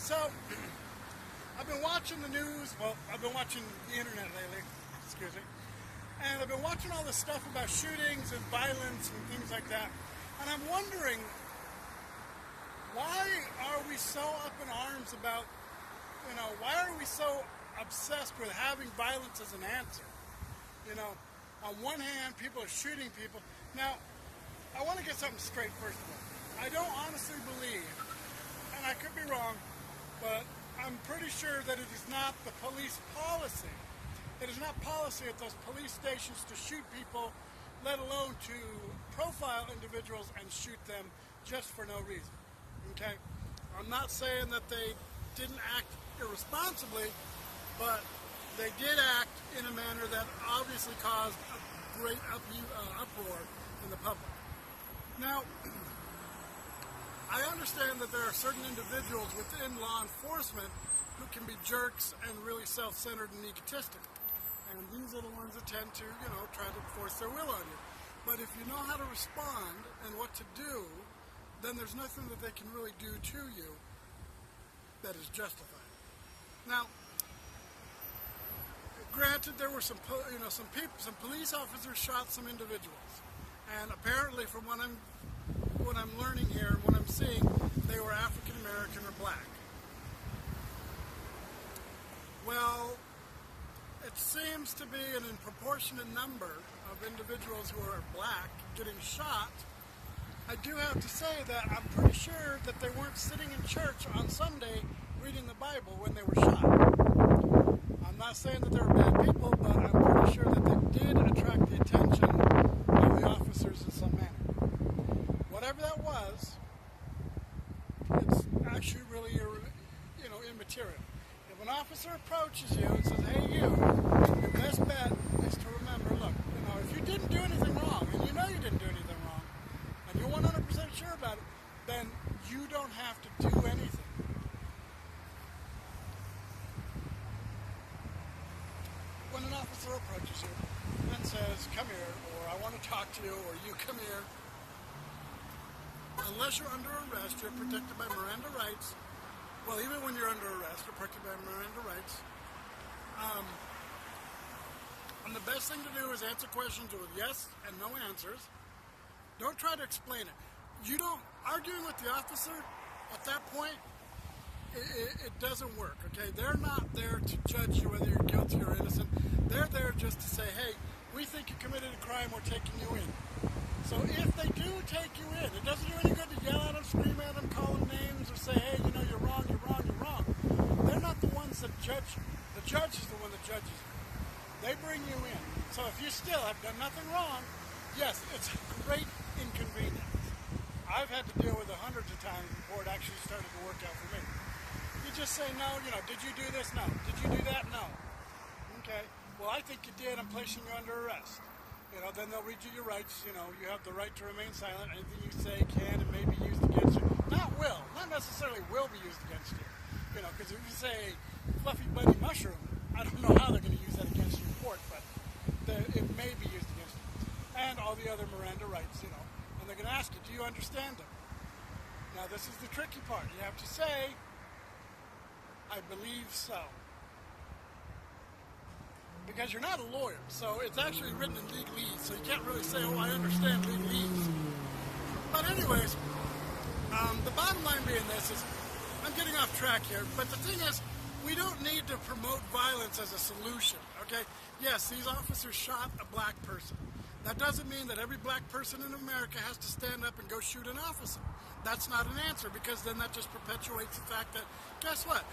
So, I've been watching the news. Well, I've been watching the internet lately. Excuse me. And I've been watching all this stuff about shootings and violence and things like that. And I'm wondering, why are we so up in arms about, why are we so obsessed with having violence as an answer? On one hand, people are shooting people. Now, I want to get something straight first of all. I don't honestly believe, and I could be wrong, but I'm pretty sure that it is not the police policy. It is not policy at those police stations to shoot people, let alone to profile individuals and shoot them just for no reason. Okay? I'm not saying that they didn't act irresponsibly, but they did act in a manner that obviously caused a great uproar in the public. Now, I understand that there are certain individuals within law enforcement who can be jerks and really self-centered and egotistical. And these are the ones that tend to, try to force their will on you. But if you know how to respond and what to do, then there's nothing that they can really do to you that is justified. Now, granted, there were some police officers shot some individuals, and apparently, from what I'm learning here, what I'm seeing, they were African American or black. Well, it seems to be an disproportionate number of individuals who are black getting shot. I do have to say that I'm pretty sure that they weren't sitting in church on Sunday reading the Bible when they were shot. I'm not saying that they were bad people, but I'm pretty sure that they did attract the attention of the officers in some manner. Whatever that was, it's actually really, immaterial. If an officer approaches you and says, "Hey, your best bet is to remember, look, if you didn't do anything wrong, and you know you didn't do anything wrong, and you're 100% sure about it, then you don't have to do anything." When an officer approaches you and says, "Come here," or "I want to talk to you," or "You come here," unless you're under arrest, you're protected by Miranda rights. Well, even when you're under arrest, you're protected by Miranda rights. And the best thing to do is answer questions with yes and no answers. Don't try to explain it. Arguing with the officer at that point, it doesn't work, okay? They're not there to judge you whether you're guilty or innocent. They're there just to say, "Hey, we think you committed a crime, we're taking you in." So if they do take you in, it doesn't do any good to yell at them, scream at them, call them names, or say, "Hey, you're wrong, you're wrong, you're wrong." They're not the ones that judge you. The judge is the one that judges you. They bring you in. So if you still have done nothing wrong, yes, it's a great inconvenience. I've had to deal with it hundreds of times before it actually started to work out for me. You just say, "No, did you do this? No. Did you do that? No." Okay. "Well, I think you did. I'm placing you under arrest." Then they'll read you your rights. You have the right to remain silent. Anything you say can and may be used against you. Not necessarily will be used against you. Because if you say "fluffy buddy mushroom," I don't know how they're going to use that against you in court, but it may be used against you. And all the other Miranda rights, And they're going to ask you, "Do you understand them?" Now, this is the tricky part. You have to say, "I believe so." Because you're not a lawyer, so it's actually written in legalese, so you can't really say, "Oh, I understand legalese." But anyways, the bottom line being this is, I'm getting off track here, but the thing is, we don't need to promote violence as a solution, okay? Yes, these officers shot a black person. That doesn't mean that every black person in America has to stand up and go shoot an officer. That's not an answer, because then that just perpetuates the fact that, guess what?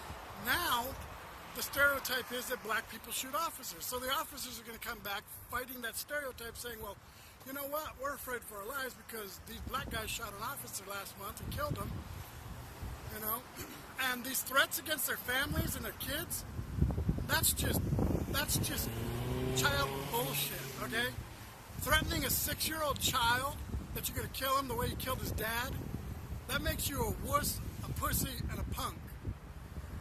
Now, the stereotype is that black people shoot officers. So the officers are going to come back fighting that stereotype, saying, "Well, you know what? We're afraid for our lives because these black guys shot an officer last month and killed him." And these threats against their families and their kids, that's just child bullshit, okay? Threatening a 6-year-old child that you're going to kill him the way you killed his dad, that makes you a wuss, a pussy, and a punk.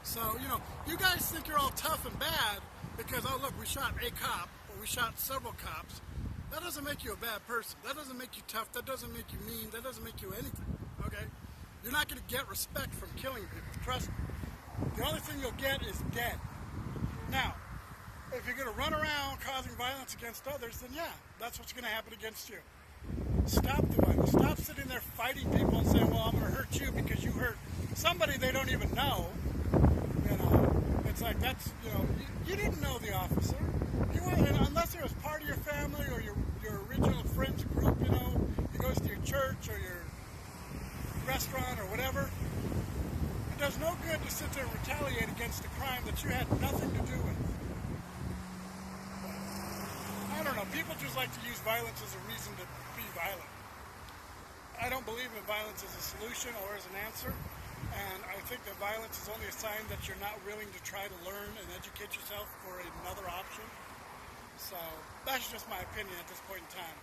So, you guys think you're all tough and bad because, "Oh, look, we shot a cop," or "we shot several cops." That doesn't make you a bad person. That doesn't make you tough. That doesn't make you mean. That doesn't make you anything, okay? You're not going to get respect from killing people, trust me. the only thing you'll get is dead. Now, if you're going to run around causing violence against others, then yeah, that's what's going to happen against you. Stop the violence. Stop sitting there fighting people and saying, well, I'm going to hurt you because you hurt somebody they don't even know. You know, it's like that's, you know, you didn't know the officer. You weren't, unless it was part of your family or your original friends group, you know, he goes to your church or your restaurant or whatever. It does no good to sit there and retaliate against a crime that you had nothing to do with. I don't know. People just like to use violence as a reason to be violent. I don't believe that violence is a solution or as an answer. And I think that violence is only a sign that you're not willing to try to learn and educate yourself for another option. So that's just my opinion at this point in time.